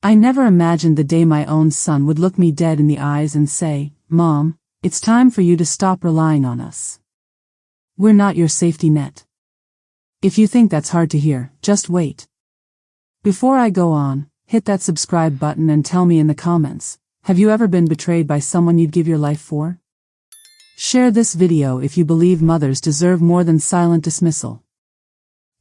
I never imagined the day my own son would look me dead in the eyes and say, "Mom, it's time for you to stop relying on us. We're not your safety net." If you think that's hard to hear, just wait. Before I go on, hit that subscribe button and tell me in the comments, have you ever been betrayed by someone you'd give your life for? Share this video if you believe mothers deserve more than silent dismissal.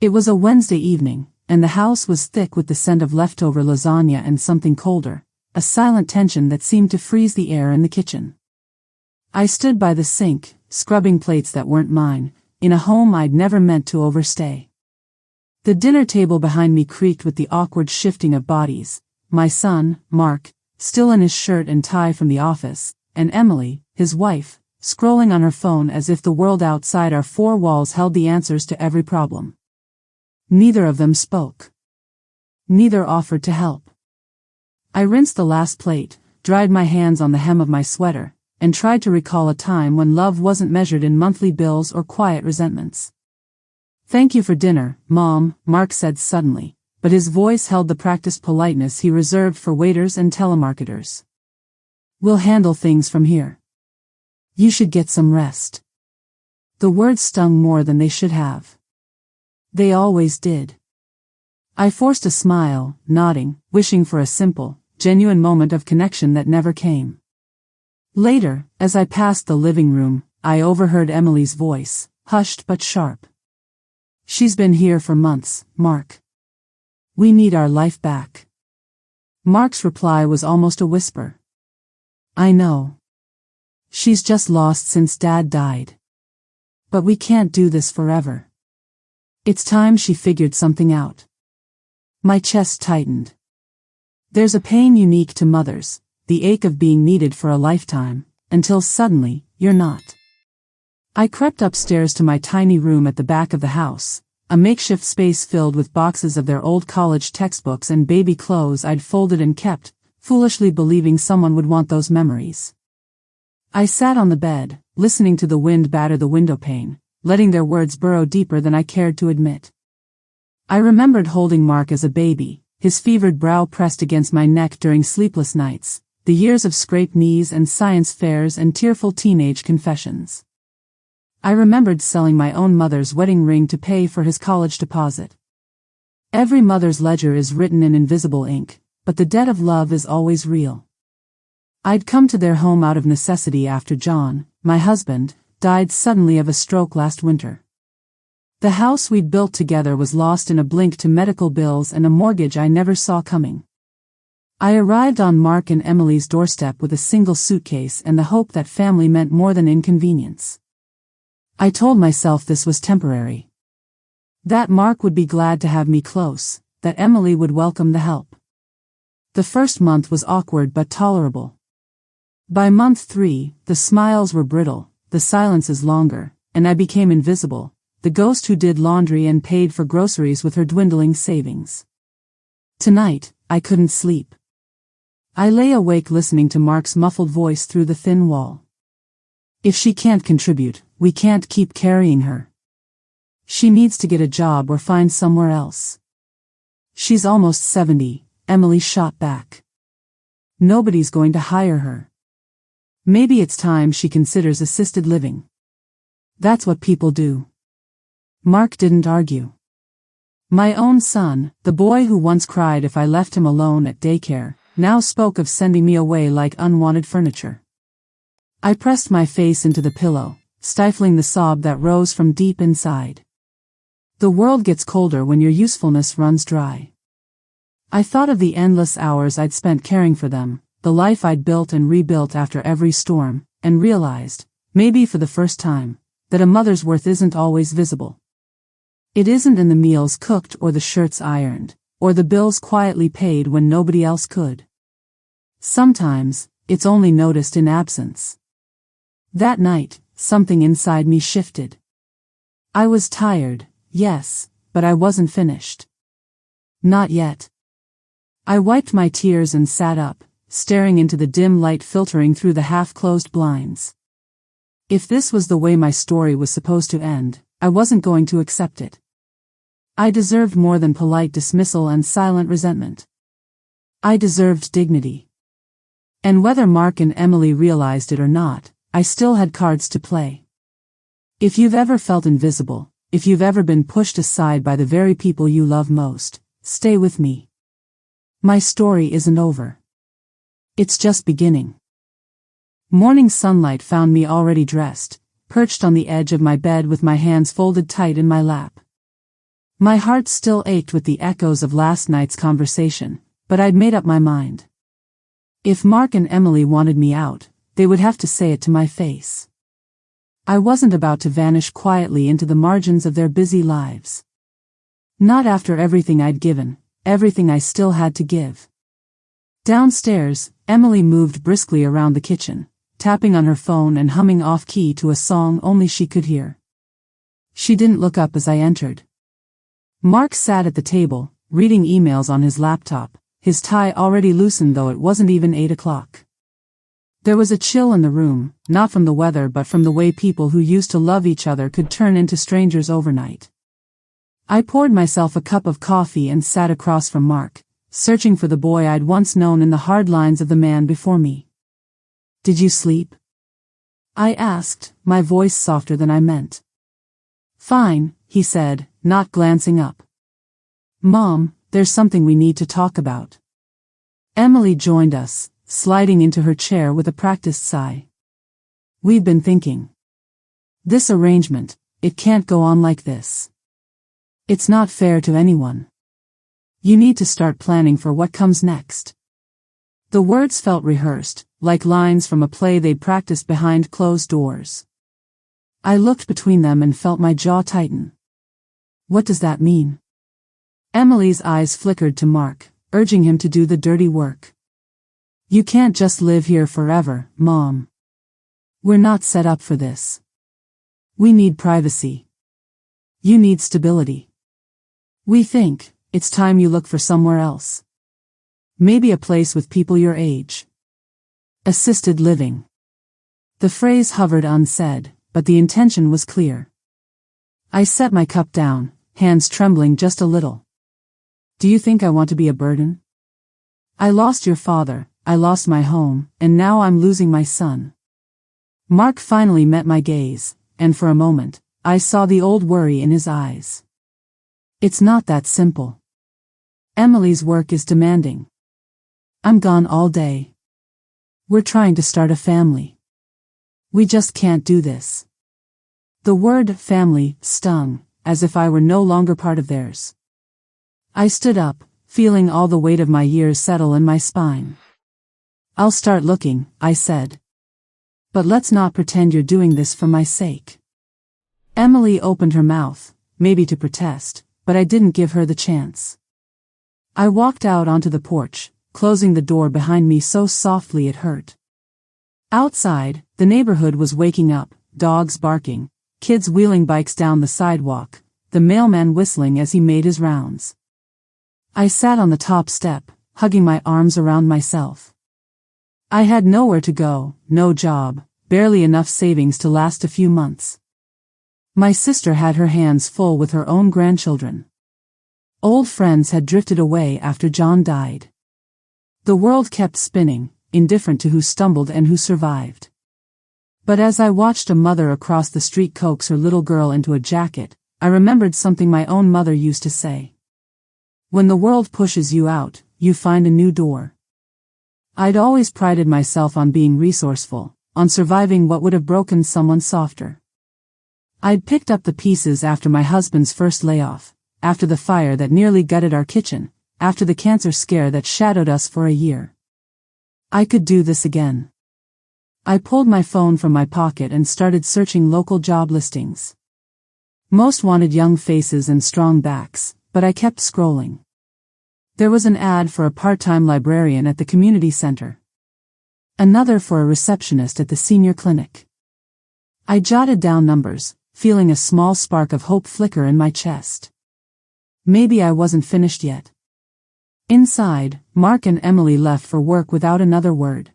It was a Wednesday evening, and the house was thick with the scent of leftover lasagna and something colder, a silent tension that seemed to freeze the air in the kitchen. I stood by the sink, scrubbing plates that weren't mine, in a home I'd never meant to overstay. The dinner table behind me creaked with the awkward shifting of bodies, my son, Mark, still in his shirt and tie from the office, and Emily, his wife, scrolling on her phone as if the world outside our four walls held the answers to every problem. Neither of them spoke. Neither offered to help. I rinsed the last plate, dried my hands on the hem of my sweater, and tried to recall a time when love wasn't measured in monthly bills or quiet resentments. "Thank you for dinner, Mom," Mark said suddenly, but his voice held the practiced politeness he reserved for waiters and telemarketers. "We'll handle things from here. You should get some rest." The words stung more than they should have. They always did. I forced a smile, nodding, wishing for a simple, genuine moment of connection that never came. Later, as I passed the living room, I overheard Emily's voice, hushed but sharp. "She's been here for months, Mark. We need our life back." Mark's reply was almost a whisper. "I know. She's just lost since Dad died. But we can't do this forever. It's time she figured something out." My chest tightened. There's a pain unique to mothers, the ache of being needed for a lifetime, until suddenly, you're not. I crept upstairs to my tiny room at the back of the house, a makeshift space filled with boxes of their old college textbooks and baby clothes I'd folded and kept, foolishly believing someone would want those memories. I sat on the bed, listening to the wind batter the window pane, letting their words burrow deeper than I cared to admit. I remembered holding Mark as a baby, his fevered brow pressed against my neck during sleepless nights, the years of scraped knees and science fairs and tearful teenage confessions. I remembered selling my own mother's wedding ring to pay for his college deposit. Every mother's ledger is written in invisible ink, but the debt of love is always real. I'd come to their home out of necessity after John, my husband, died suddenly of a stroke last winter. The house we'd built together was lost in a blink to medical bills and a mortgage I never saw coming. I arrived on Mark and Emily's doorstep with a single suitcase and the hope that family meant more than inconvenience. I told myself this was temporary. That Mark would be glad to have me close, that Emily would welcome the help. The first month was awkward but tolerable. By month 3, the smiles were brittle, the silences longer, and I became invisible, the ghost who did laundry and paid for groceries with her dwindling savings. Tonight, I couldn't sleep. I lay awake listening to Mark's muffled voice through the thin wall. "If she can't contribute, we can't keep carrying her. She needs to get a job or find somewhere else. She's almost 70, Emily shot back. Nobody's going to hire her. Maybe it's time she considers assisted living. That's what people do." Mark didn't argue. My own son, the boy who once cried if I left him alone at daycare, now spoke of sending me away like unwanted furniture. I pressed my face into the pillow, stifling the sob that rose from deep inside. The world gets colder when your usefulness runs dry. I thought of the endless hours I'd spent caring for them, the life I'd built and rebuilt after every storm, and realized, maybe for the first time, that a mother's worth isn't always visible. It isn't in the meals cooked or the shirts ironed, or the bills quietly paid when nobody else could. Sometimes, it's only noticed in absence. That night, something inside me shifted. I was tired, yes, but I wasn't finished. Not yet. I wiped my tears and sat up, staring into the dim light filtering through the half-closed blinds. If this was the way my story was supposed to end, I wasn't going to accept it. I deserved more than polite dismissal and silent resentment. I deserved dignity. And whether Mark and Emily realized it or not, I still had cards to play. If you've ever felt invisible, if you've ever been pushed aside by the very people you love most, stay with me. My story isn't over. It's just beginning. Morning sunlight found me already dressed, perched on the edge of my bed with my hands folded tight in my lap. My heart still ached with the echoes of last night's conversation, but I'd made up my mind. If Mark and Emily wanted me out, they would have to say it to my face. I wasn't about to vanish quietly into the margins of their busy lives. Not after everything I'd given, everything I still had to give. Downstairs, Emily moved briskly around the kitchen, tapping on her phone and humming off-key to a song only she could hear. She didn't look up as I entered. Mark sat at the table, reading emails on his laptop, his tie already loosened though it wasn't even 8 o'clock. There was a chill in the room, not from the weather but from the way people who used to love each other could turn into strangers overnight. I poured myself a cup of coffee and sat across from Mark, searching for the boy I'd once known in the hard lines of the man before me. "Did you sleep?" I asked, my voice softer than I meant. "Fine," he said, not glancing up. "Mom, there's something we need to talk about." Emily joined us, sliding into her chair with a practiced sigh. "We've been thinking. This arrangement, it can't go on like this. It's not fair to anyone. You need to start planning for what comes next." The words felt rehearsed, like lines from a play they'd practiced behind closed doors. I looked between them and felt my jaw tighten. "What does that mean?" Emily's eyes flickered to Mark, urging him to do the dirty work. "You can't just live here forever, Mom. We're not set up for this. We need privacy. You need stability. We think it's time you look for somewhere else. Maybe a place with people your age. Assisted living." The phrase hovered unsaid, but the intention was clear. I set my cup down, hands trembling just a little. "Do you think I want to be a burden? I lost your father, I lost my home, and now I'm losing my son." Mark finally met my gaze, and for a moment, I saw the old worry in his eyes. "It's not that simple. Emily's work is demanding. I'm gone all day. We're trying to start a family. We just can't do this." The word family stung, as if I were no longer part of theirs. I stood up, feeling all the weight of my years settle in my spine. "I'll start looking," I said. "But let's not pretend you're doing this for my sake." Emily opened her mouth, maybe to protest, but I didn't give her the chance. I walked out onto the porch, closing the door behind me so softly it hurt. Outside, the neighborhood was waking up, dogs barking, kids wheeling bikes down the sidewalk, the mailman whistling as he made his rounds. I sat on the top step, hugging my arms around myself. I had nowhere to go, no job, barely enough savings to last a few months. My sister had her hands full with her own grandchildren. Old friends had drifted away after John died. The world kept spinning, indifferent to who stumbled and who survived. But as I watched a mother across the street coax her little girl into a jacket, I remembered something my own mother used to say. "When the world pushes you out, you find a new door." I'd always prided myself on being resourceful, on surviving what would have broken someone softer. I'd picked up the pieces after my husband's first layoff, after the fire that nearly gutted our kitchen, after the cancer scare that shadowed us for a year. I could do this again. I pulled my phone from my pocket and started searching local job listings. Most wanted young faces and strong backs, but I kept scrolling. There was an ad for a part-time librarian at the community center. Another for a receptionist at the senior clinic. I jotted down numbers, feeling a small spark of hope flicker in my chest. Maybe I wasn't finished yet. Inside, Mark and Emily left for work without another word.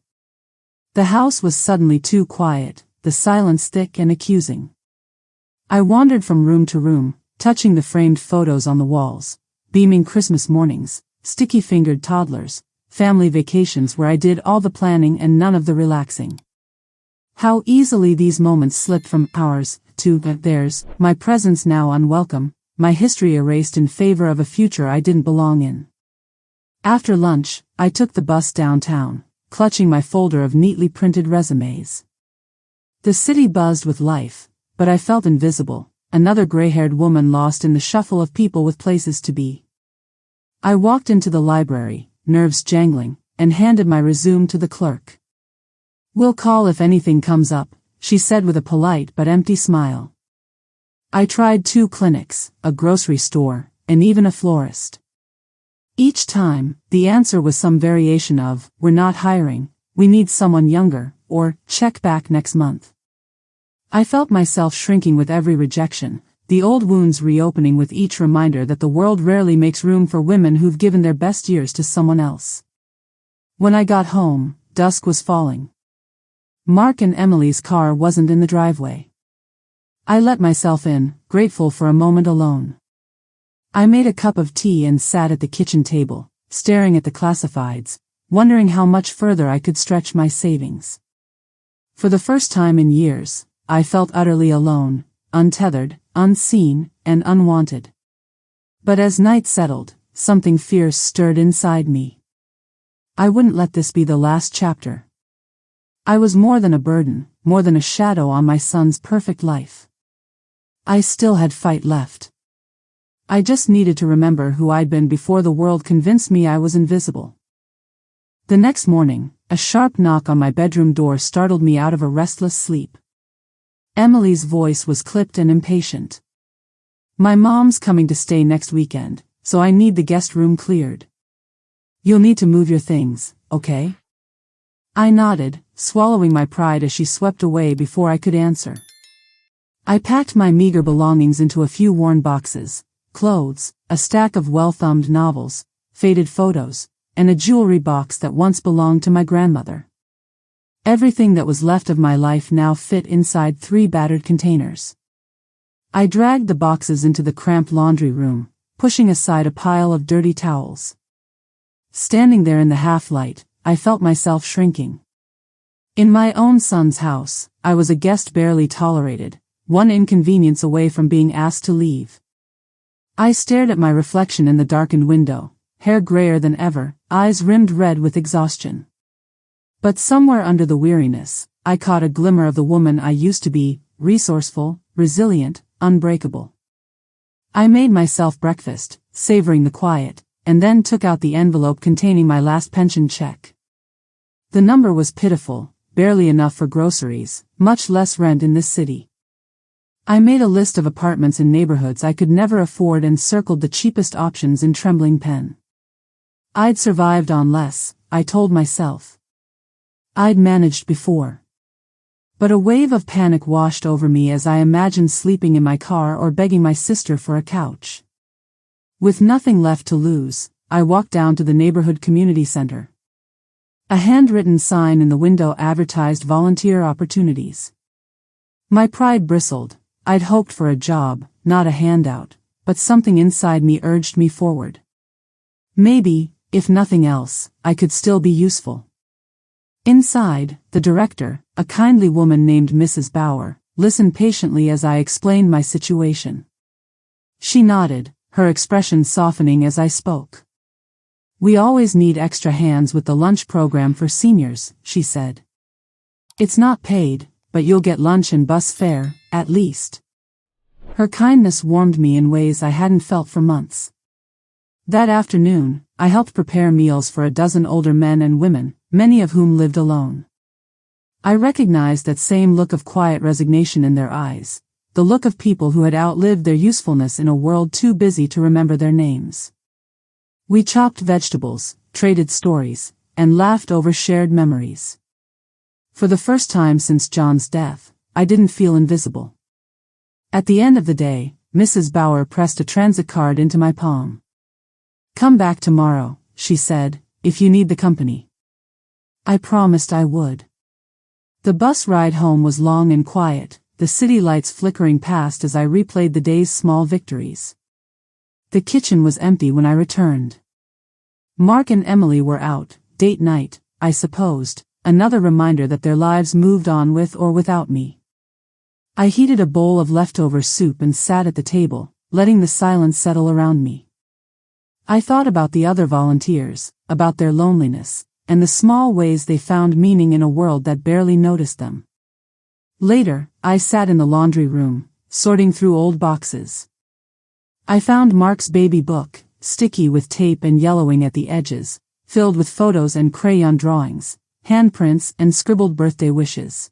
The house was suddenly too quiet, the silence thick and accusing. I wandered from room to room, touching the framed photos on the walls, beaming Christmas mornings, sticky-fingered toddlers, family vacations where I did all the planning and none of the relaxing. How easily these moments slipped from ours to theirs, my presence now unwelcome, my history erased in favor of a future I didn't belong in. After lunch, I took the bus downtown, clutching my folder of neatly printed resumes. The city buzzed with life, but I felt invisible, another gray-haired woman lost in the shuffle of people with places to be. I walked into the library, nerves jangling, and handed my resume to the clerk. "We'll call if anything comes up," she said with a polite but empty smile. I tried 2 clinics, a grocery store, and even a florist. Each time, the answer was some variation of, "We're not hiring, we need someone younger," or "check back next month." I felt myself shrinking with every rejection, the old wounds reopening with each reminder that the world rarely makes room for women who've given their best years to someone else. When I got home, dusk was falling. Mark and Emily's car wasn't in the driveway. I let myself in, grateful for a moment alone. I made a cup of tea and sat at the kitchen table, staring at the classifieds, wondering how much further I could stretch my savings. For the first time in years, I felt utterly alone, untethered, unseen, and unwanted. But as night settled, something fierce stirred inside me. I wouldn't let this be the last chapter. I was more than a burden, more than a shadow on my son's perfect life. I still had fight left. I just needed to remember who I'd been before the world convinced me I was invisible. The next morning, a sharp knock on my bedroom door startled me out of a restless sleep. Emily's voice was clipped and impatient. "My mom's coming to stay next weekend, so I need the guest room cleared. You'll need to move your things, okay?" I nodded, swallowing my pride as she swept away before I could answer. I packed my meager belongings into a few worn boxes, clothes, a stack of well-thumbed novels, faded photos, and a jewelry box that once belonged to my grandmother. Everything that was left of my life now fit inside 3 battered containers. I dragged the boxes into the cramped laundry room, pushing aside a pile of dirty towels. Standing there in the half-light, I felt myself shrinking. In my own son's house, I was a guest barely tolerated, one inconvenience away from being asked to leave. I stared at my reflection in the darkened window, hair grayer than ever, eyes rimmed red with exhaustion. But somewhere under the weariness, I caught a glimmer of the woman I used to be, resourceful, resilient, unbreakable. I made myself breakfast, savoring the quiet, and then took out the envelope containing my last pension check. The number was pitiful, barely enough for groceries, much less rent in this city. I made a list of apartments in neighborhoods I could never afford and circled the cheapest options in trembling pen. I'd survived on less, I told myself. I'd managed before. But a wave of panic washed over me as I imagined sleeping in my car or begging my sister for a couch. With nothing left to lose, I walked down to the neighborhood community center. A handwritten sign in the window advertised volunteer opportunities. My pride bristled. I'd hoped for a job, not a handout, but something inside me urged me forward. Maybe, if nothing else, I could still be useful. Inside, the director, a kindly woman named Mrs. Bauer, listened patiently as I explained my situation. She nodded, her expression softening as I spoke. "We always need extra hands with the lunch program for seniors," she said. "It's not paid, but you'll get lunch and bus fare, at least." Her kindness warmed me in ways I hadn't felt for months. That afternoon, I helped prepare meals for a dozen older men and women, many of whom lived alone. I recognized that same look of quiet resignation in their eyes, the look of people who had outlived their usefulness in a world too busy to remember their names. We chopped vegetables, traded stories, and laughed over shared memories. For the first time since John's death, I didn't feel invisible. At the end of the day, Mrs. Bauer pressed a transit card into my palm. "Come back tomorrow," she said, "if you need the company." I promised I would. The bus ride home was long and quiet, the city lights flickering past as I replayed the day's small victories. The kitchen was empty when I returned. Mark and Emily were out, Date night, I supposed, another reminder that their lives moved on with or without me. I heated a bowl of leftover soup and sat at the table, letting the silence settle around me. I thought about the other volunteers, about their loneliness, and the small ways they found meaning in a world that barely noticed them. Later, I sat in the laundry room, sorting through old boxes. I found Mark's baby book, sticky with tape and yellowing at the edges, filled with photos and crayon drawings, handprints and scribbled birthday wishes.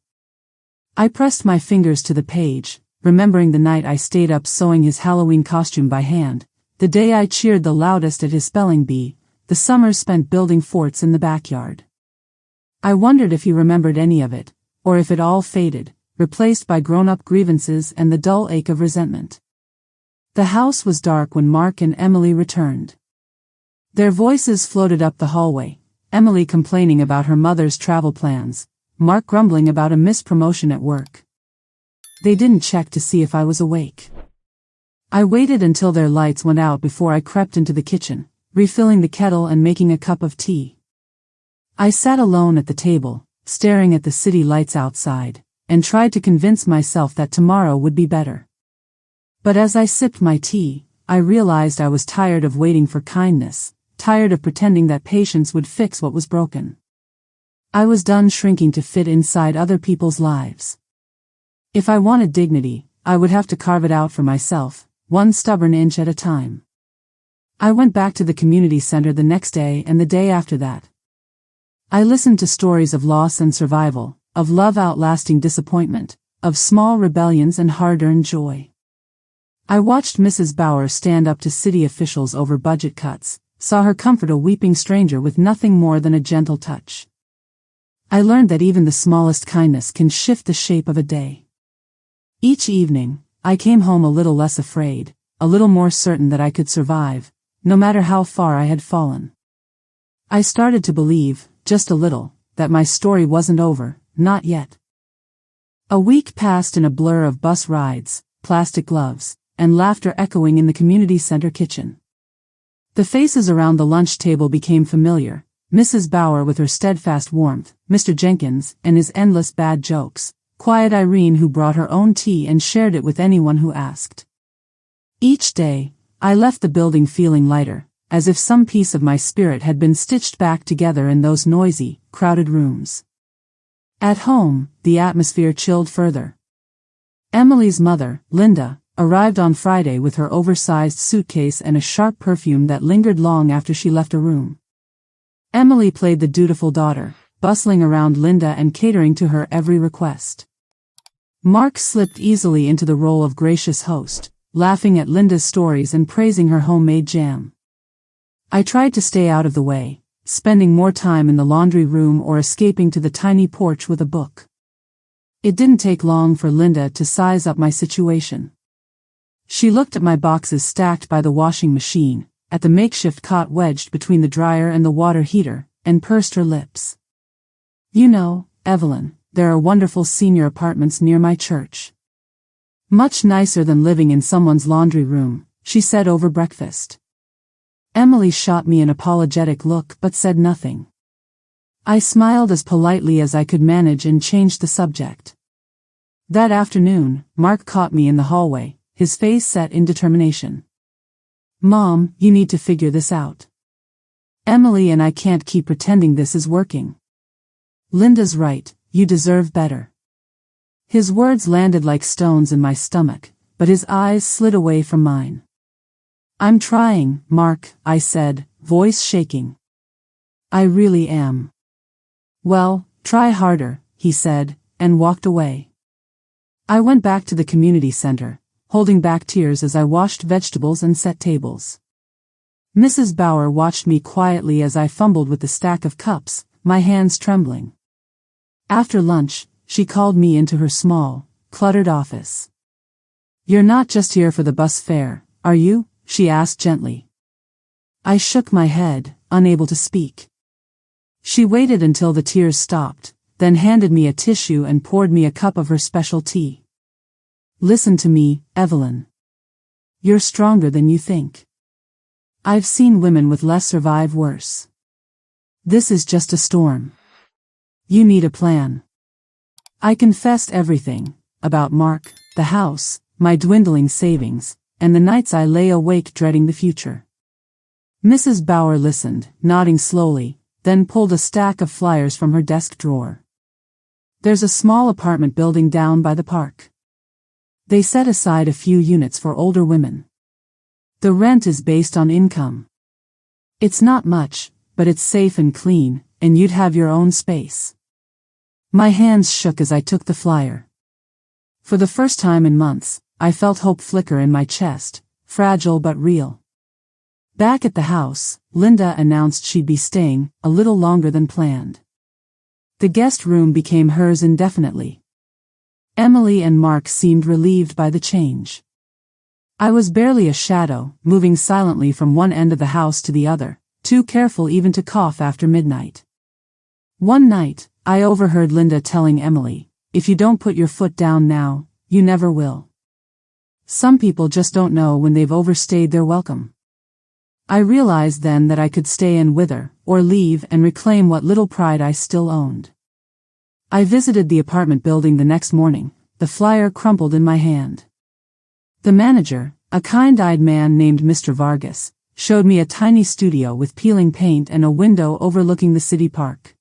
I pressed my fingers to the page, remembering the night I stayed up sewing his Halloween costume by hand, the day I cheered the loudest at his spelling bee, the summers spent building forts in the backyard. I wondered if he remembered any of it, or if it all faded, replaced by grown-up grievances and the dull ache of resentment. The house was dark when Mark and Emily returned. Their voices floated up the hallway, Emily complaining about her mother's travel plans, Mark grumbling about a missed promotion at work. They didn't check to see if I was awake. I waited until their lights went out before I crept into the kitchen, refilling the kettle and making a cup of tea. I sat alone at the table, staring at the city lights outside, and tried to convince myself that tomorrow would be better. But as I sipped my tea, I realized I was tired of waiting for kindness, tired of pretending that patience would fix what was broken. I was done shrinking to fit inside other people's lives. If I wanted dignity, I would have to carve it out for myself, one stubborn inch at a time. I went back to the community center the next day and the day after that. I listened to stories of loss and survival, of love outlasting disappointment, of small rebellions and hard-earned joy. I watched Mrs. Bauer stand up to city officials over budget cuts, saw her comfort a weeping stranger with nothing more than a gentle touch. I learned that even the smallest kindness can shift the shape of a day. Each evening, I came home a little less afraid, a little more certain that I could survive, no matter how far I had fallen. I started to believe, just a little, that my story wasn't over, not yet. A week passed in a blur of bus rides, plastic gloves, and laughter echoing in the community center kitchen. The faces around the lunch table became familiar, Mrs. Bauer with her steadfast warmth, Mr. Jenkins and his endless bad jokes, quiet Irene who brought her own tea and shared it with anyone who asked. Each day, I left the building feeling lighter, as if some piece of my spirit had been stitched back together in those noisy, crowded rooms. At home, the atmosphere chilled further. Emily's mother, Linda, arrived on Friday with her oversized suitcase and a sharp perfume that lingered long after she left a room. Emily played the dutiful daughter, bustling around Linda and catering to her every request. Mark slipped easily into the role of gracious host, laughing at Linda's stories and praising her homemade jam. I tried to stay out of the way, spending more time in the laundry room or escaping to the tiny porch with a book. It didn't take long for Linda to size up my situation. She looked at my boxes stacked by the washing machine, at the makeshift cot wedged between the dryer and the water heater, and pursed her lips. "You know, Evelyn, there are wonderful senior apartments near my church. Much nicer than living in someone's laundry room," she said over breakfast. Emily shot me an apologetic look but said nothing. I smiled as politely as I could manage and changed the subject. That afternoon, Mark caught me in the hallway, his face set in determination. "Mom, you need to figure this out. Emily and I can't keep pretending this is working. Linda's right, you deserve better." His words landed like stones in my stomach, but his eyes slid away from mine. "I'm trying, Mark," I said, voice shaking. "I really am." "Well, try harder," he said, and walked away. I went back to the community center, holding back tears as I washed vegetables and set tables. Mrs. Bauer watched me quietly as I fumbled with the stack of cups, my hands trembling. After lunch, she called me into her small, cluttered office. "You're not just here for the bus fare, are you?" she asked gently. I shook my head, unable to speak. She waited until the tears stopped, then handed me a tissue and poured me a cup of her special tea. "Listen to me, Evelyn. You're stronger than you think. I've seen women with less survive worse. This is just a storm. You need a plan. I confessed everything, about Mark, the house, my dwindling savings, and the nights I lay awake dreading the future. Mrs. Bauer listened, nodding slowly, then pulled a stack of flyers from her desk drawer. There's a small apartment building down by the park. They set aside a few units for older women. The rent is based on income. It's not much, but it's safe and clean, and you'd have your own space. My hands shook as I took the flyer. For the first time in months, I felt hope flicker in my chest, fragile but real. Back at the house, Linda announced she'd be staying a little longer than planned. The guest room became hers indefinitely. Emily and Mark seemed relieved by the change. I was barely a shadow, moving silently from one end of the house to the other, too careful even to cough after midnight. One night, I overheard Linda telling Emily, "If you don't put your foot down now, you never will. Some people just don't know when they've overstayed their welcome." I realized then that I could stay and wither, or leave and reclaim what little pride I still owned. I visited the apartment building the next morning, the flyer crumpled in my hand. The manager, a kind-eyed man named Mr. Vargas, showed me a tiny studio with peeling paint and a window overlooking the city park.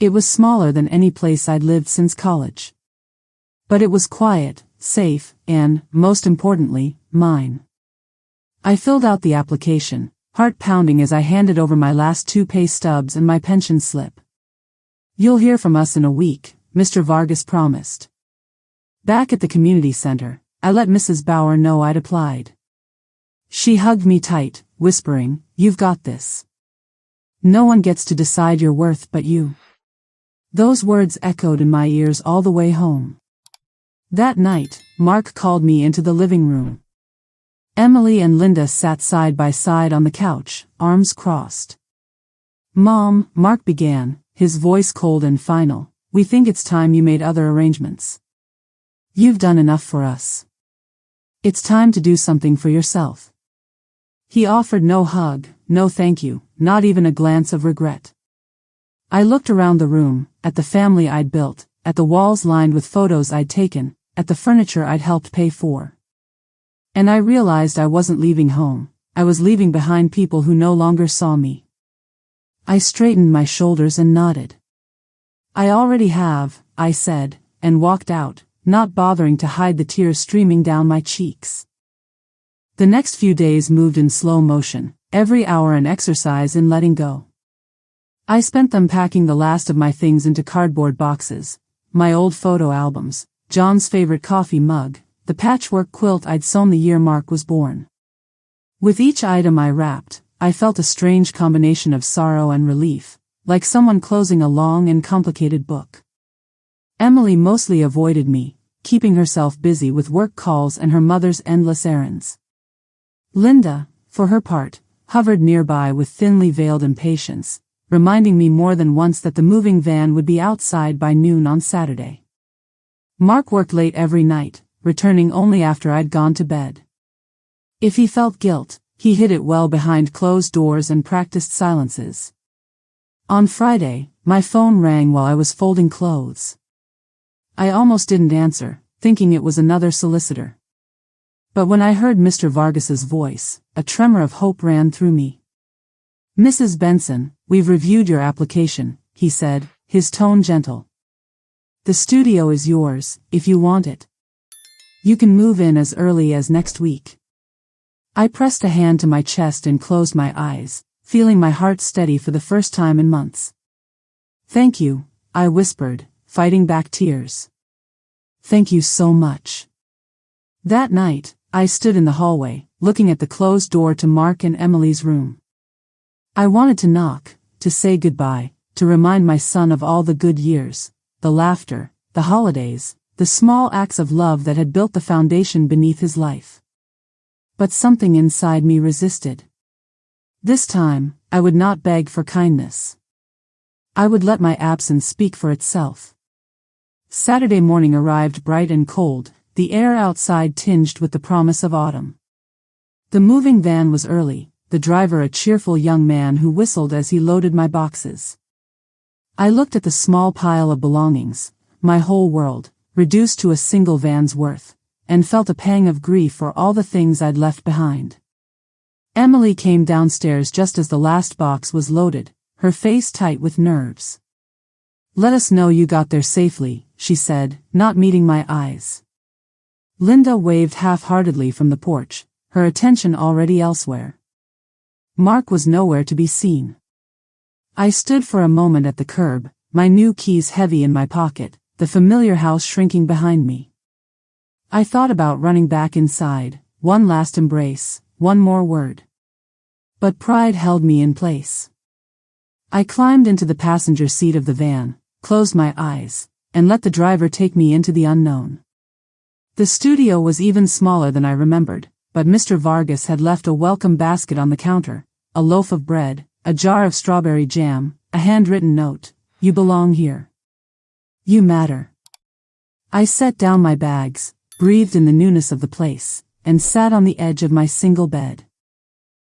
It was smaller than any place I'd lived since college. But it was quiet, safe, and, most importantly, mine. I filled out the application, heart pounding as I handed over my last 2 pay stubs and my pension slip. "You'll hear from us in a week," Mr. Vargas promised. Back at the community center, I let Mrs. Bauer know I'd applied. She hugged me tight, whispering, "You've got this. No one gets to decide your worth but you." Those words echoed in my ears all the way home. That night, Mark called me into the living room. Emily and Linda sat side by side on the couch, arms crossed. "Mom," Mark began, his voice cold and final, "we think it's time you made other arrangements. You've done enough for us. It's time to do something for yourself." He offered no hug, no thank you, not even a glance of regret. I looked around the room, at the family I'd built, at the walls lined with photos I'd taken, at the furniture I'd helped pay for. And I realized I wasn't leaving home, I was leaving behind people who no longer saw me. I straightened my shoulders and nodded. "I already have," I said, and walked out, not bothering to hide the tears streaming down my cheeks. The next few days moved in slow motion, every hour an exercise in letting go. I spent them packing the last of my things into cardboard boxes, my old photo albums, John's favorite coffee mug, the patchwork quilt I'd sewn the year Mark was born. With each item I wrapped, I felt a strange combination of sorrow and relief, like someone closing a long and complicated book. Emily mostly avoided me, keeping herself busy with work calls and her mother's endless errands. Linda, for her part, hovered nearby with thinly veiled impatience, reminding me more than once that the moving van would be outside by noon on Saturday. Mark worked late every night, returning only after I'd gone to bed. If he felt guilt, he hid it well behind closed doors and practiced silences. On Friday, my phone rang while I was folding clothes. I almost didn't answer, thinking it was another solicitor. But when I heard Mr. Vargas's voice, a tremor of hope ran through me. "Mrs. Benson, we've reviewed your application," he said, his tone gentle. "The studio is yours, if you want it. You can move in as early as next week." I pressed a hand to my chest and closed my eyes, feeling my heart steady for the first time in months. "Thank you," I whispered, fighting back tears. "Thank you so much." That night, I stood in the hallway, looking at the closed door to Mark and Emily's room. I wanted to knock, to say goodbye, to remind my son of all the good years, the laughter, the holidays, the small acts of love that had built the foundation beneath his life. But something inside me resisted. This time, I would not beg for kindness. I would let my absence speak for itself. Saturday morning arrived bright and cold, the air outside tinged with the promise of autumn. The moving van was early, the driver a cheerful young man who whistled as he loaded my boxes. I looked at the small pile of belongings, my whole world, reduced to a single van's worth, and felt a pang of grief for all the things I'd left behind. Emily came downstairs just as the last box was loaded, her face tight with nerves. "Let us know you got there safely," she said, not meeting my eyes. Linda waved half-heartedly from the porch, her attention already elsewhere. Mark was nowhere to be seen. I stood for a moment at the curb, my new keys heavy in my pocket, the familiar house shrinking behind me. I thought about running back inside, one last embrace, one more word. But pride held me in place. I climbed into the passenger seat of the van, closed my eyes, and let the driver take me into the unknown. The studio was even smaller than I remembered, but Mr. Vargas had left a welcome basket on the counter, a loaf of bread, a jar of strawberry jam, a handwritten note: "You belong here. You matter." I set down my bags, breathed in the newness of the place, and sat on the edge of my single bed.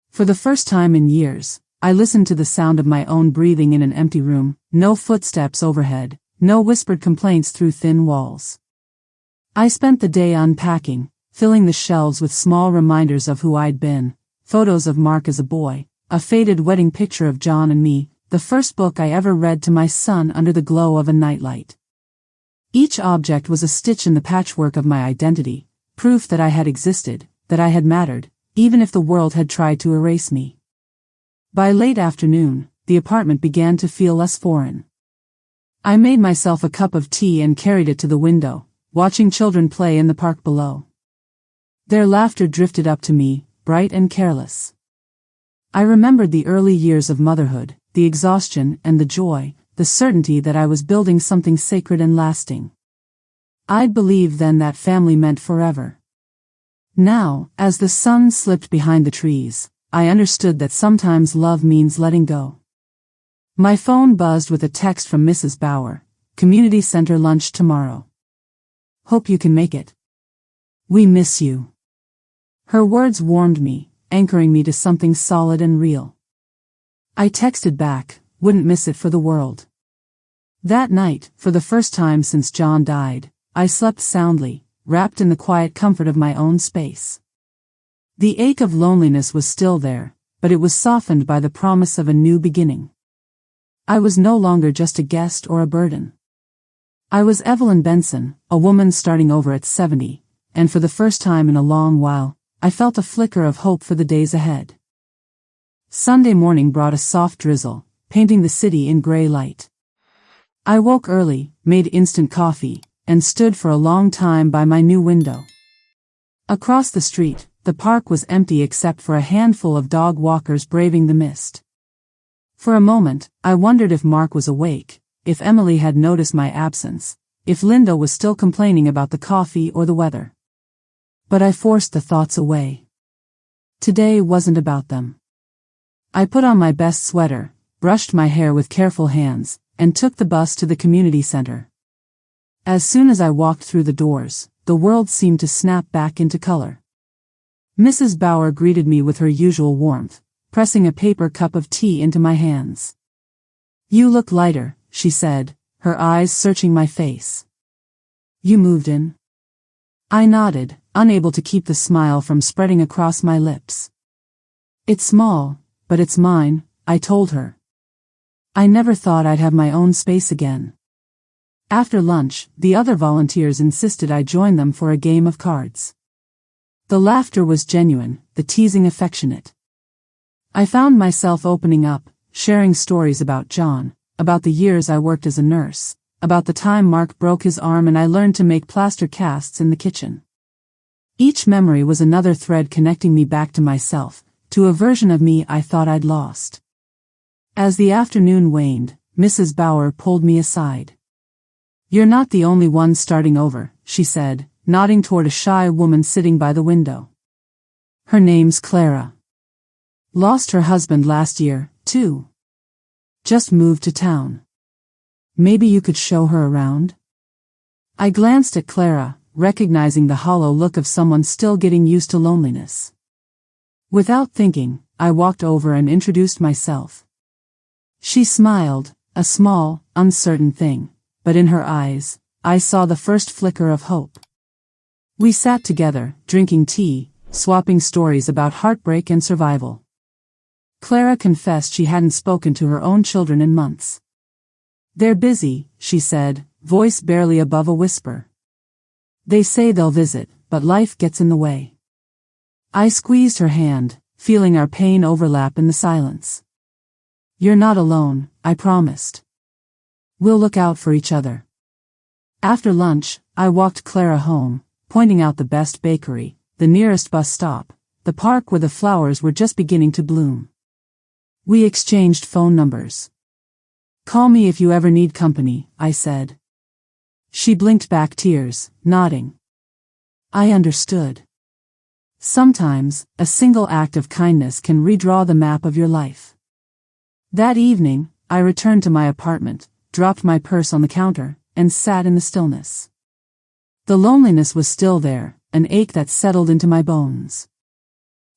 For the first time in years, I listened to the sound of my own breathing in an empty room, no footsteps overhead, no whispered complaints through thin walls. I spent the day unpacking, filling the shelves with small reminders of who I'd been, photos of Mark as a boy, a faded wedding picture of John and me, the first book I ever read to my son under the glow of a nightlight. Each object was a stitch in the patchwork of my identity, proof that I had existed, that I had mattered, even if the world had tried to erase me. By late afternoon, the apartment began to feel less foreign. I made myself a cup of tea and carried it to the window, watching children play in the park below. Their laughter drifted up to me, bright and careless. I remembered the early years of motherhood, the exhaustion and the joy, the certainty that I was building something sacred and lasting. I'd believed then that family meant forever. Now, as the sun slipped behind the trees, I understood that sometimes love means letting go. My phone buzzed with a text from Mrs. Bauer: "Community Center lunch tomorrow. Hope you can make it. We miss you." Her words warmed me, anchoring me to something solid and real. I texted back, "Wouldn't miss it for the world." That night, for the first time since John died, I slept soundly, wrapped in the quiet comfort of my own space. The ache of loneliness was still there, but it was softened by the promise of a new beginning. I was no longer just a guest or a burden. I was Evelyn Benson, a woman starting over at 70, and for the first time in a long while, I felt a flicker of hope for the days ahead. Sunday morning brought a soft drizzle, painting the city in gray light. I woke early, made instant coffee, and stood for a long time by my new window. Across the street, the park was empty except for a handful of dog walkers braving the mist. For a moment, I wondered if Mark was awake, if Emily had noticed my absence, if Linda was still complaining about the coffee or the weather. But I forced the thoughts away. Today wasn't about them. I put on my best sweater, brushed my hair with careful hands, and took the bus to the community center. As soon as I walked through the doors, the world seemed to snap back into color. Mrs. Bauer greeted me with her usual warmth, pressing a paper cup of tea into my hands. "You look lighter," she said, her eyes searching my face. "You moved in?" I nodded, unable to keep the smile from spreading across my lips. "It's small, but it's mine," I told her. I never thought I'd have my own space again. After lunch, the other volunteers insisted I join them for a game of cards. The laughter was genuine, the teasing affectionate. I found myself opening up, sharing stories about John, about the years I worked as a nurse, about the time Mark broke his arm and I learned to make plaster casts in the kitchen. Each memory was another thread connecting me back to myself, to a version of me I thought I'd lost. As the afternoon waned, Mrs. Bauer pulled me aside. "You're not the only one starting over," she said, nodding toward a shy woman sitting by the window. "Her name's Clara. Lost her husband last year, too. Just moved to town. Maybe you could show her around?" I glanced at Clara, recognizing the hollow look of someone still getting used to loneliness. Without thinking, I walked over and introduced myself. She smiled, a small, uncertain thing, but in her eyes, I saw the first flicker of hope. We sat together, drinking tea, swapping stories about heartbreak and survival. Clara confessed she hadn't spoken to her own children in months. "They're busy," she said, voice barely above a whisper. "They say they'll visit, but life gets in the way." I squeezed her hand, feeling our pain overlap in the silence. "You're not alone," I promised. "We'll look out for each other." After lunch, I walked Clara home, pointing out the best bakery, the nearest bus stop, the park where the flowers were just beginning to bloom. We exchanged phone numbers. "Call me if you ever need company," I said. She blinked back tears, nodding. I understood. Sometimes, a single act of kindness can redraw the map of your life. That evening, I returned to my apartment, dropped my purse on the counter, and sat in the stillness. The loneliness was still there, an ache that settled into my bones.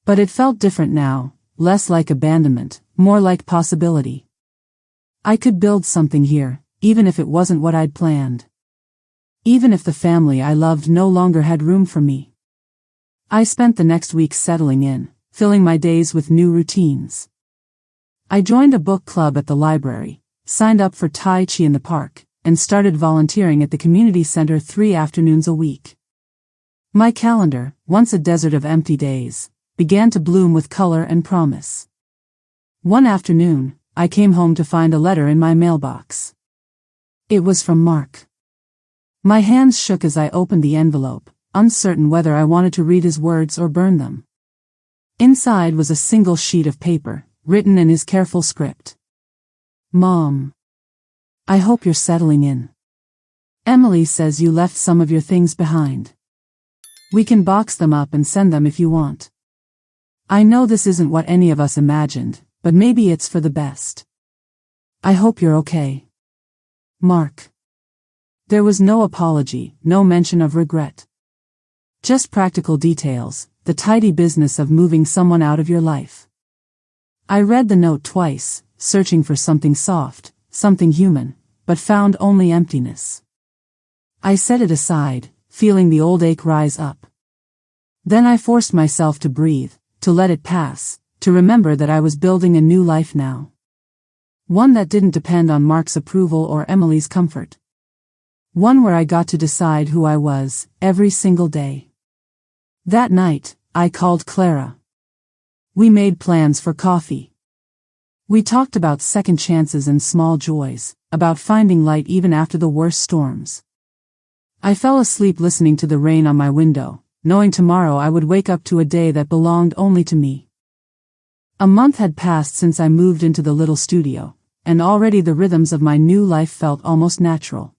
But it felt different now, less like abandonment, more like possibility. I could build something here, even if it wasn't what I'd planned. Even if the family I loved no longer had room for me. I spent the next week settling in, filling my days with new routines. I joined a book club at the library, signed up for Tai Chi in the park, and started volunteering at the community center 3 afternoons a week. My calendar, once a desert of empty days, began to bloom with color and promise. One afternoon, I came home to find a letter in my mailbox. It was from Mark. My hands shook as I opened the envelope, uncertain whether I wanted to read his words or burn them. Inside was a single sheet of paper, written in his careful script. "Mom. I hope you're settling in. Emily says you left some of your things behind. We can box them up and send them if you want. I know this isn't what any of us imagined, but maybe it's for the best. I hope you're okay. Mark." There was no apology, no mention of regret. Just practical details, the tidy business of moving someone out of your life. I read the note twice, searching for something soft, something human, but found only emptiness. I set it aside, feeling the old ache rise up. Then I forced myself to breathe, to let it pass, to remember that I was building a new life now. One that didn't depend on Mark's approval or Emily's comfort. One where I got to decide who I was, every single day. That night, I called Clara. We made plans for coffee. We talked about second chances and small joys, about finding light even after the worst storms. I fell asleep listening to the rain on my window, knowing tomorrow I would wake up to a day that belonged only to me. A month had passed since I moved into the little studio, and already the rhythms of my new life felt almost natural.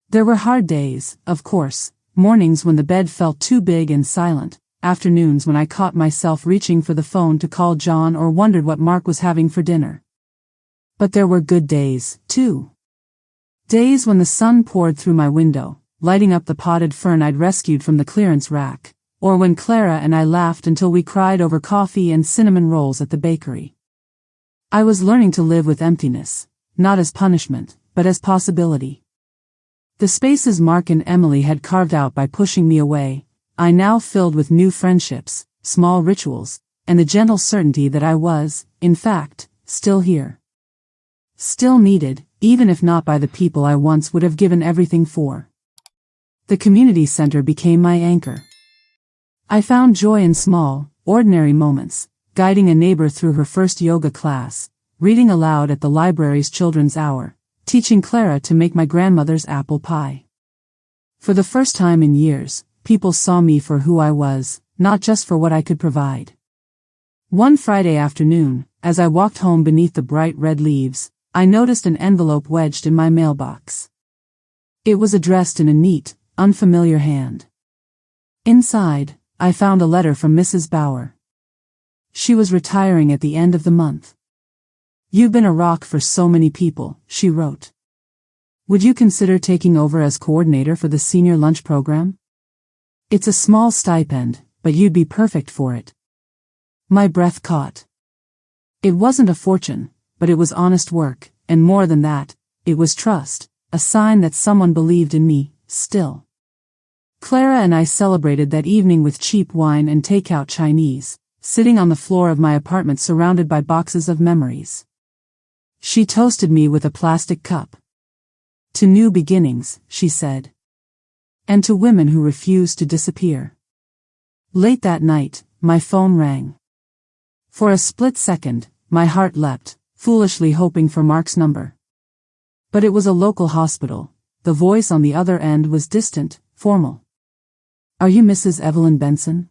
There were hard days, of course, mornings when the bed felt too big and silent, afternoons when I caught myself reaching for the phone to call John or wondered what Mark was having for dinner. But there were good days, too. Days when the sun poured through my window, lighting up the potted fern I'd rescued from the clearance rack, or when Clara and I laughed until we cried over coffee and cinnamon rolls at the bakery. I was learning to live with emptiness, not as punishment, but as possibility. The spaces Mark and Emily had carved out by pushing me away, I now filled with new friendships, small rituals, and the gentle certainty that I was, in fact, still here. Still needed, even if not by the people I once would have given everything for. The community center became my anchor. I found joy in small, ordinary moments, guiding a neighbor through her first yoga class, reading aloud at the library's children's hour, teaching Clara to make my grandmother's apple pie. For the first time in years, people saw me for who I was, not just for what I could provide. One Friday afternoon, as I walked home beneath the bright red leaves, I noticed an envelope wedged in my mailbox. It was addressed in a neat, unfamiliar hand. Inside, I found a letter from Mrs. Bauer. She was retiring at the end of the month. "You've been a rock for so many people," she wrote. "Would you consider taking over as coordinator for the senior lunch program? It's a small stipend, but you'd be perfect for it." My breath caught. It wasn't a fortune, but it was honest work, and more than that, it was trust, a sign that someone believed in me, still. Clara and I celebrated that evening with cheap wine and takeout Chinese, sitting on the floor of my apartment surrounded by boxes of memories. She toasted me with a plastic cup. To new beginnings, she said. And to women who refuse to disappear. Late that night, my phone rang. For a split second, my heart leapt, foolishly hoping for Mark's number. But it was a local hospital. The voice on the other end was distant, formal. Are you Mrs. Evelyn Benson?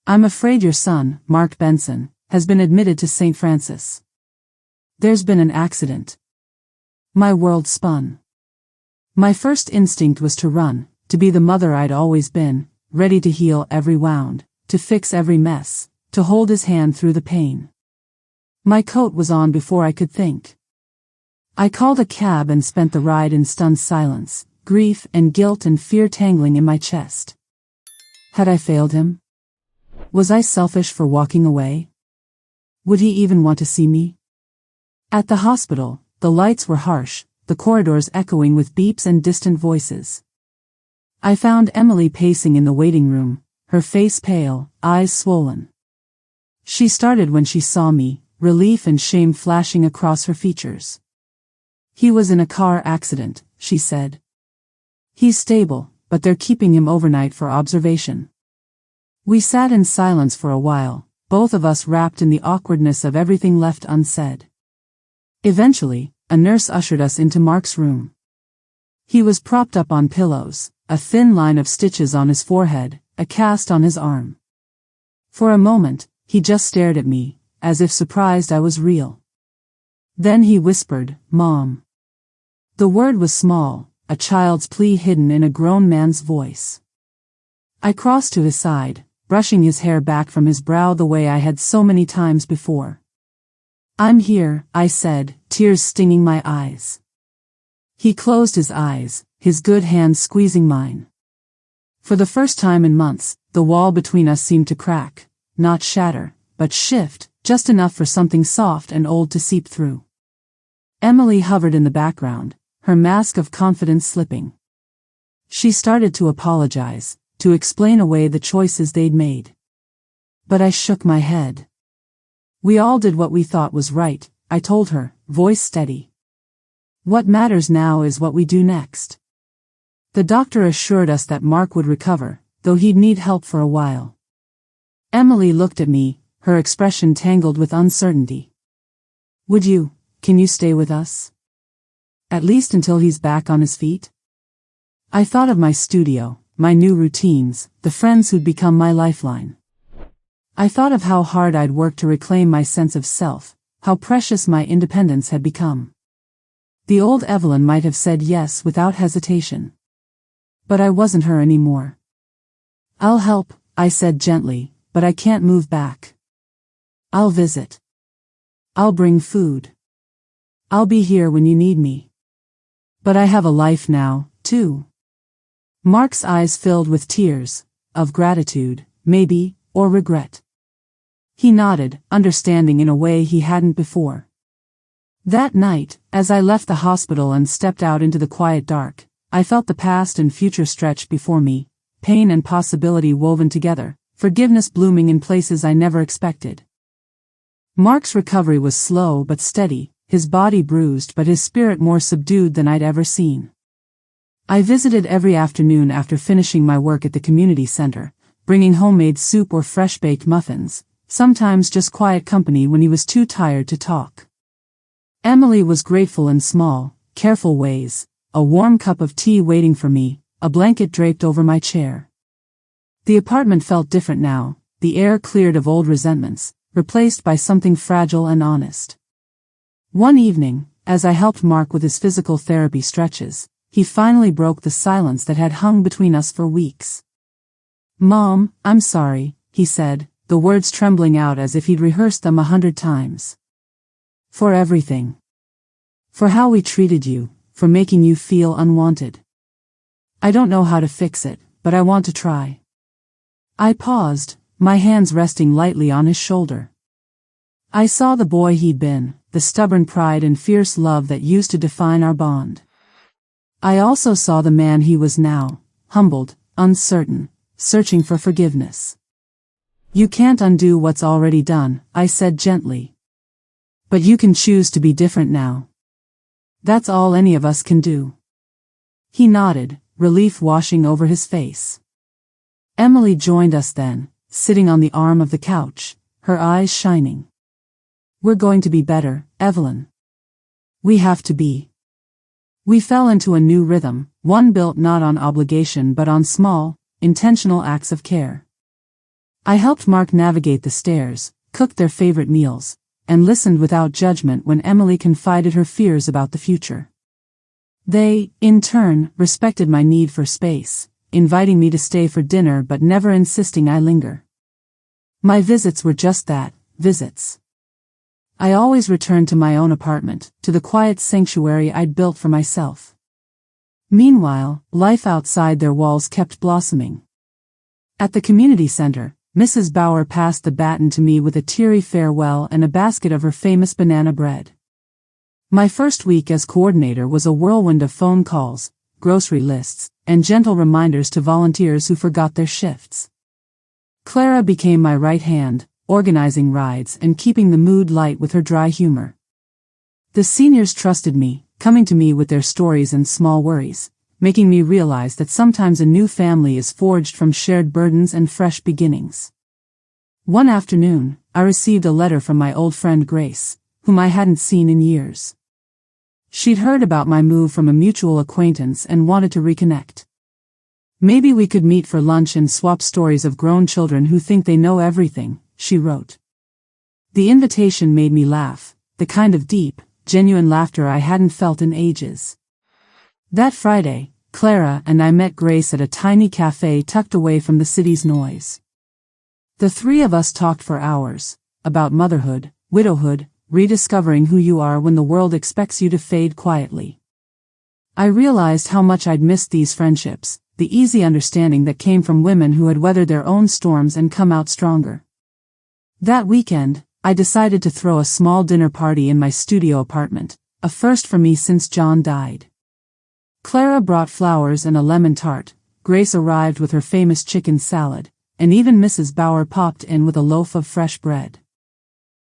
I'm afraid your son, Mark Benson, has been admitted to St. Francis. There's been an accident. My world spun. My first instinct was to run, to be the mother I'd always been, ready to heal every wound, to fix every mess, to hold his hand through the pain. My coat was on before I could think. I called a cab and spent the ride in stunned silence, grief and guilt and fear tangling in my chest. Had I failed him? Was I selfish for walking away? Would he even want to see me? At the hospital, the lights were harsh, the corridors echoing with beeps and distant voices. I found Emily pacing in the waiting room, her face pale, eyes swollen. She started when she saw me, relief and shame flashing across her features. He was in a car accident, she said. He's stable, but they're keeping him overnight for observation. We sat in silence for a while, both of us wrapped in the awkwardness of everything left unsaid. Eventually, a nurse ushered us into Mark's room. He was propped up on pillows, a thin line of stitches on his forehead, a cast on his arm. For a moment, he just stared at me, as if surprised I was real. Then he whispered, "Mom." The word was small, a child's plea hidden in a grown man's voice. I crossed to his side, brushing his hair back from his brow the way I had so many times before. "I'm here," I said, tears stinging my eyes. He closed his eyes, his good hand squeezing mine. For the first time in months, the wall between us seemed to crack, not shatter, but shift, just enough for something soft and old to seep through. Emily hovered in the background, her mask of confidence slipping. She started to apologize, to explain away the choices they'd made. But I shook my head. We all did what we thought was right, I told her, voice steady. What matters now is what we do next. The doctor assured us that Mark would recover, though he'd need help for a while. Emily looked at me, her expression tangled with uncertainty. Can you stay with us? At least until he's back on his feet? I thought of my studio, my new routines, the friends who'd become my lifeline. I thought of how hard I'd worked to reclaim my sense of self, how precious my independence had become. The old Evelyn might have said yes without hesitation. But I wasn't her anymore. "I'll help," I said gently, "but I can't move back. I'll visit. I'll bring food. I'll be here when you need me. But I have a life now, too." Mark's eyes filled with tears, of gratitude, maybe, or regret. He nodded, understanding in a way he hadn't before. That night, as I left the hospital and stepped out into the quiet dark, I felt the past and future stretch before me, pain and possibility woven together, forgiveness blooming in places I never expected. Mark's recovery was slow but steady, his body bruised but his spirit more subdued than I'd ever seen. I visited every afternoon after finishing my work at the community center, bringing homemade soup or fresh-baked muffins, sometimes just quiet company when he was too tired to talk. Emily was grateful in small, careful ways, a warm cup of tea waiting for me, a blanket draped over my chair. The apartment felt different now, the air cleared of old resentments, replaced by something fragile and honest. One evening, as I helped Mark with his physical therapy stretches, he finally broke the silence that had hung between us for weeks. "Mom, I'm sorry," he said, the words trembling out as if he'd rehearsed them 100 times. "For everything. For how we treated you, for making you feel unwanted. I don't know how to fix it, but I want to try." I paused, my hands resting lightly on his shoulder. I saw the boy he'd been, the stubborn pride and fierce love that used to define our bond. I also saw the man he was now, humbled, uncertain, searching for forgiveness. You can't undo what's already done, I said gently. But you can choose to be different now. That's all any of us can do. He nodded, relief washing over his face. Emily joined us then, sitting on the arm of the couch, her eyes shining. We're going to be better, Evelyn. We have to be. We fell into a new rhythm, one built not on obligation but on small, intentional acts of care. I helped Mark navigate the stairs, cooked their favorite meals, and listened without judgment when Emily confided her fears about the future. They, in turn, respected my need for space, inviting me to stay for dinner but never insisting I linger. My visits were just that, visits. I always returned to my own apartment, to the quiet sanctuary I'd built for myself. Meanwhile, life outside their walls kept blossoming. At the community center, Mrs. Bauer passed the baton to me with a teary farewell and a basket of her famous banana bread. My first week as coordinator was a whirlwind of phone calls, grocery lists, and gentle reminders to volunteers who forgot their shifts. Clara became my right hand, organizing rides and keeping the mood light with her dry humor. The seniors trusted me, coming to me with their stories and small worries, making me realize that sometimes a new family is forged from shared burdens and fresh beginnings. One afternoon, I received a letter from my old friend Grace, whom I hadn't seen in years. She'd heard about my move from a mutual acquaintance and wanted to reconnect. Maybe we could meet for lunch and swap stories of grown children who think they know everything, she wrote. The invitation made me laugh, the kind of deep, genuine laughter I hadn't felt in ages. That Friday, Clara and I met Grace at a tiny cafe tucked away from the city's noise. The three of us talked for hours, about motherhood, widowhood, rediscovering who you are when the world expects you to fade quietly. I realized how much I'd missed these friendships, the easy understanding that came from women who had weathered their own storms and come out stronger. That weekend, I decided to throw a small dinner party in my studio apartment, a first for me since John died. Clara brought flowers and a lemon tart, Grace arrived with her famous chicken salad, and even Mrs. Bauer popped in with a loaf of fresh bread.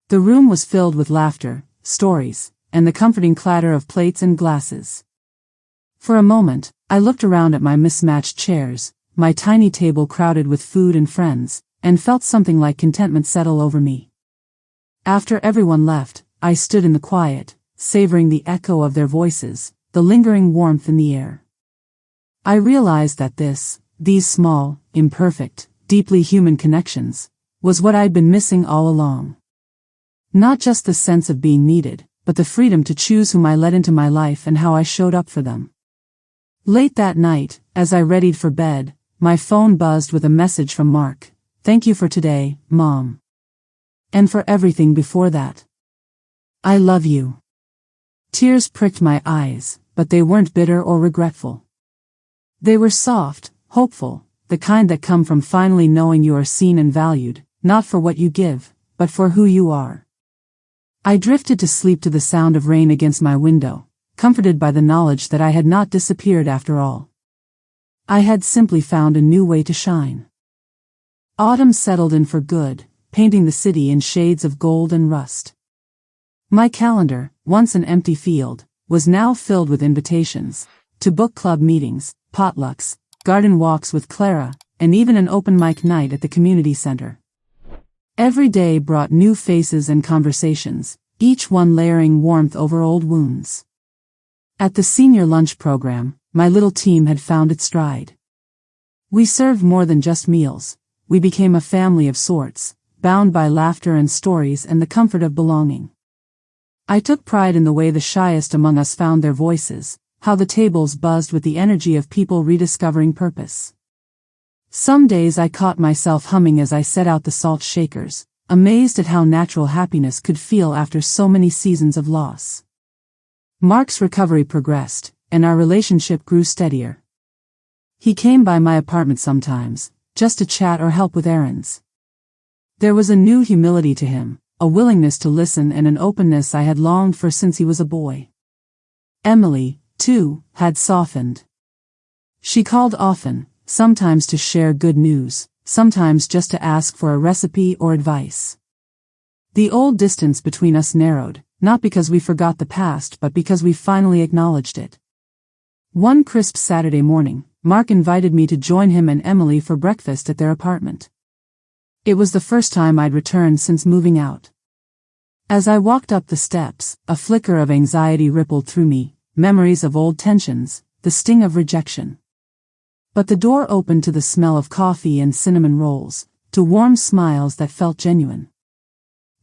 The room was filled with laughter, stories, and the comforting clatter of plates and glasses. For a moment, I looked around at my mismatched chairs, my tiny table crowded with food and friends, and felt something like contentment settle over me. After everyone left, I stood in the quiet, savoring the echo of their voices, the lingering warmth in the air. I realized that these small, imperfect, deeply human connections, was what I'd been missing all along. Not just the sense of being needed, but the freedom to choose whom I let into my life and how I showed up for them. Late that night, as I readied for bed, my phone buzzed with a message from Mark. "Thank you for today, Mom. And for everything before that. I love you." Tears pricked my eyes, but they weren't bitter or regretful. They were soft, hopeful, the kind that come from finally knowing you are seen and valued, not for what you give, but for who you are. I drifted to sleep to the sound of rain against my window, comforted by the knowledge that I had not disappeared after all. I had simply found a new way to shine. Autumn settled in for good, painting the city in shades of gold and rust. My calendar, once an empty field, was now filled with invitations to book club meetings, potlucks, garden walks with Clara, and even an open mic night at the community center. Every day brought new faces and conversations, each one layering warmth over old wounds. At the senior lunch program, my little team had found its stride. We served more than just meals. We became a family of sorts, bound by laughter and stories and the comfort of belonging. I took pride in the way the shyest among us found their voices, how the tables buzzed with the energy of people rediscovering purpose. Some days I caught myself humming as I set out the salt shakers, amazed at how natural happiness could feel after so many seasons of loss. Mark's recovery progressed, and our relationship grew steadier. He came by my apartment sometimes, just to chat or help with errands. There was a new humility to him, a willingness to listen and an openness I had longed for since he was a boy. Emily, too, had softened. She called often, sometimes to share good news, sometimes just to ask for a recipe or advice. The old distance between us narrowed, not because we forgot the past but because we finally acknowledged it. One crisp Saturday morning, Mark invited me to join him and Emily for breakfast at their apartment. It was the first time I'd returned since moving out. As I walked up the steps, a flicker of anxiety rippled through me, memories of old tensions, the sting of rejection. But the door opened to the smell of coffee and cinnamon rolls, to warm smiles that felt genuine.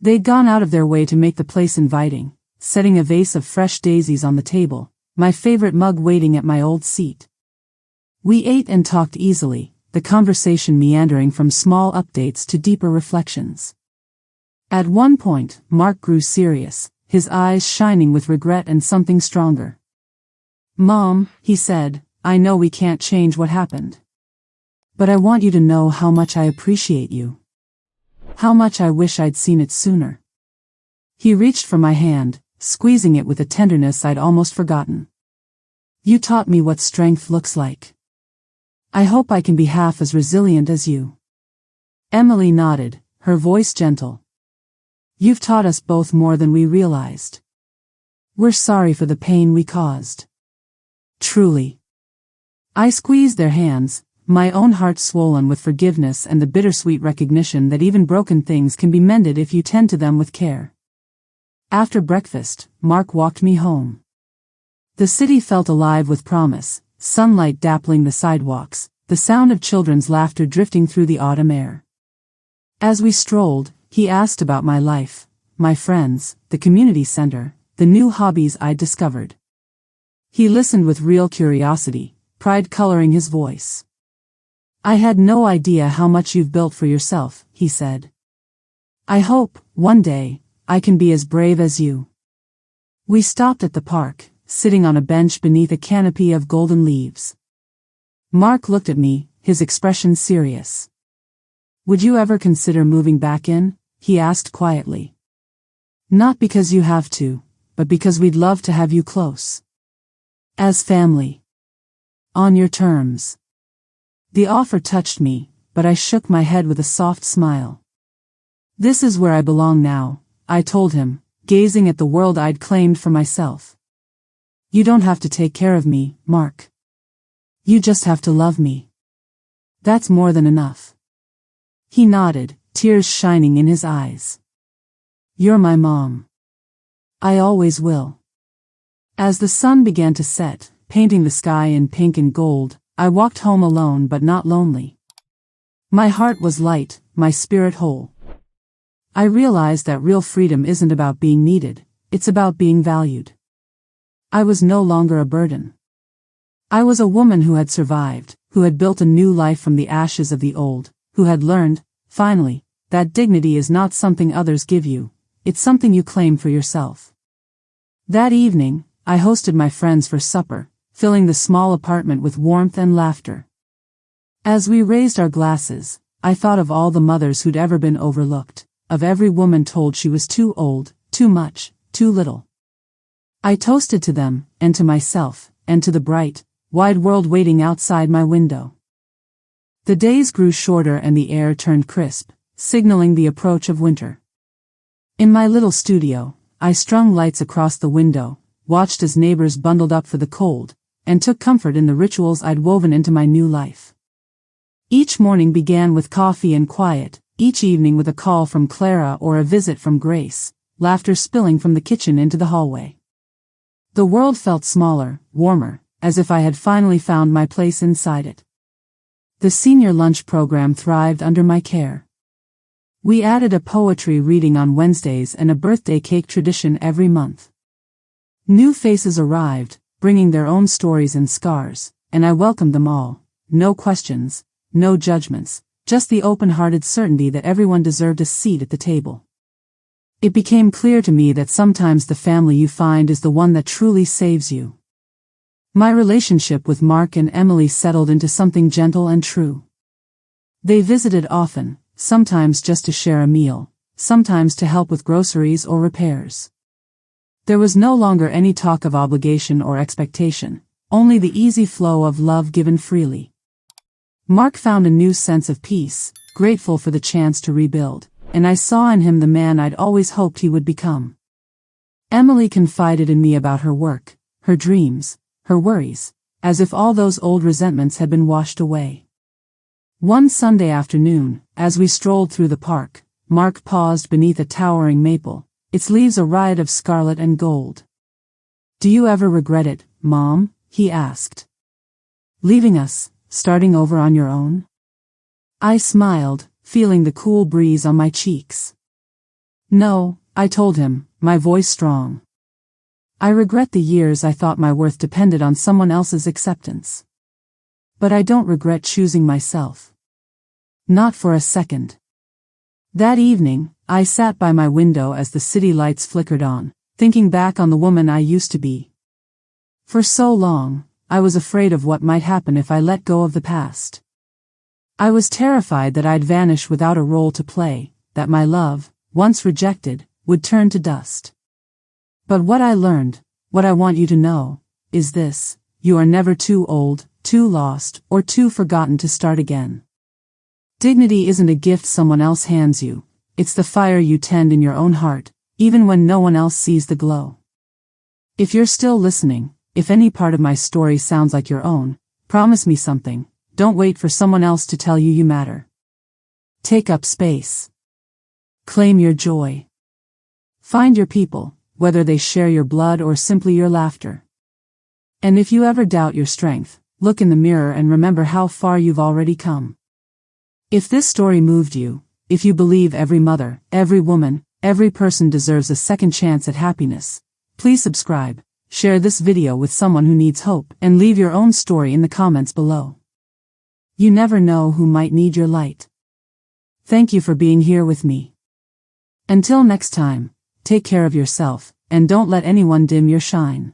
They'd gone out of their way to make the place inviting, setting a vase of fresh daisies on the table, my favorite mug waiting at my old seat. We ate and talked easily, the conversation meandering from small updates to deeper reflections. At one point, Mark grew serious, his eyes shining with regret and something stronger. "Mom," he said, "I know we can't change what happened. But I want you to know how much I appreciate you. How much I wish I'd seen it sooner." He reached for my hand, squeezing it with a tenderness I'd almost forgotten. "You taught me what strength looks like. I hope I can be half as resilient as you." Emily nodded, her voice gentle. "You've taught us both more than we realized. We're sorry for the pain we caused." Truly. I squeezed their hands, my own heart swollen with forgiveness and the bittersweet recognition that even broken things can be mended if you tend to them with care. After breakfast, Mark walked me home. The city felt alive with promise, sunlight dappling the sidewalks, the sound of children's laughter drifting through the autumn air. As we strolled, he asked about my life, my friends, the community center, the new hobbies I'd discovered. He listened with real curiosity, pride coloring his voice. "I had no idea how much you've built for yourself," he said. "I hope, one day, I can be as brave as you." We stopped at the park, sitting on a bench beneath a canopy of golden leaves. Mark looked at me, his expression serious. "Would you ever consider moving back in?" he asked quietly. "Not because you have to, but because we'd love to have you close. As family. On your terms." The offer touched me, but I shook my head with a soft smile. "This is where I belong now," I told him, gazing at the world I'd claimed for myself. "You don't have to take care of me, Mark. You just have to love me. That's more than enough." He nodded, tears shining in his eyes. "You're my mom. I always will." As the sun began to set, painting the sky in pink and gold, I walked home alone but not lonely. My heart was light, my spirit whole. I realized that real freedom isn't about being needed, it's about being valued. I was no longer a burden. I was a woman who had survived, who had built a new life from the ashes of the old, who had learned, finally, that dignity is not something others give you, it's something you claim for yourself. That evening, I hosted my friends for supper, filling the small apartment with warmth and laughter. As we raised our glasses, I thought of all the mothers who'd ever been overlooked, of every woman told she was too old, too much, too little. I toasted to them, and to myself, and to the bright, wide world waiting outside my window. The days grew shorter and the air turned crisp, signaling the approach of winter. In my little studio, I strung lights across the window, watched as neighbors bundled up for the cold, and took comfort in the rituals I'd woven into my new life. Each morning began with coffee and quiet, each evening with a call from Clara or a visit from Grace, laughter spilling from the kitchen into the hallway. The world felt smaller, warmer, as if I had finally found my place inside it. The senior lunch program thrived under my care. We added a poetry reading on Wednesdays and a birthday cake tradition every month. New faces arrived, bringing their own stories and scars, and I welcomed them all. No questions, no judgments, just the open-hearted certainty that everyone deserved a seat at the table. It became clear to me that sometimes the family you find is the one that truly saves you. My relationship with Mark and Emily settled into something gentle and true. They visited often, sometimes just to share a meal, sometimes to help with groceries or repairs. There was no longer any talk of obligation or expectation, only the easy flow of love given freely. Mark found a new sense of peace, grateful for the chance to rebuild, and I saw in him the man I'd always hoped he would become. Emily confided in me about her work, her dreams, her worries, as if all those old resentments had been washed away. One Sunday afternoon, as we strolled through the park, Mark paused beneath a towering maple, its leaves a riot of scarlet and gold. "Do you ever regret it, Mom?" he asked. "Leaving us, starting over on your own?" I smiled, feeling the cool breeze on my cheeks. "No," I told him, my voice strong. "I regret the years I thought my worth depended on someone else's acceptance. But I don't regret choosing myself. Not for a second." That evening, I sat by my window as the city lights flickered on, thinking back on the woman I used to be. For so long, I was afraid of what might happen if I let go of the past. I was terrified that I'd vanish without a role to play, that my love, once rejected, would turn to dust. But what I learned, what I want you to know, is this: you are never too old, too lost, or too forgotten to start again. Dignity isn't a gift someone else hands you, it's the fire you tend in your own heart, even when no one else sees the glow. If you're still listening, if any part of my story sounds like your own, promise me something: don't wait for someone else to tell you you matter. Take up space. Claim your joy. Find your people, whether they share your blood or simply your laughter. And if you ever doubt your strength, look in the mirror and remember how far you've already come. If this story moved you, if you believe every mother, every woman, every person deserves a second chance at happiness, please subscribe, share this video with someone who needs hope, and leave your own story in the comments below. You never know who might need your light. Thank you for being here with me. Until next time, take care of yourself, and don't let anyone dim your shine.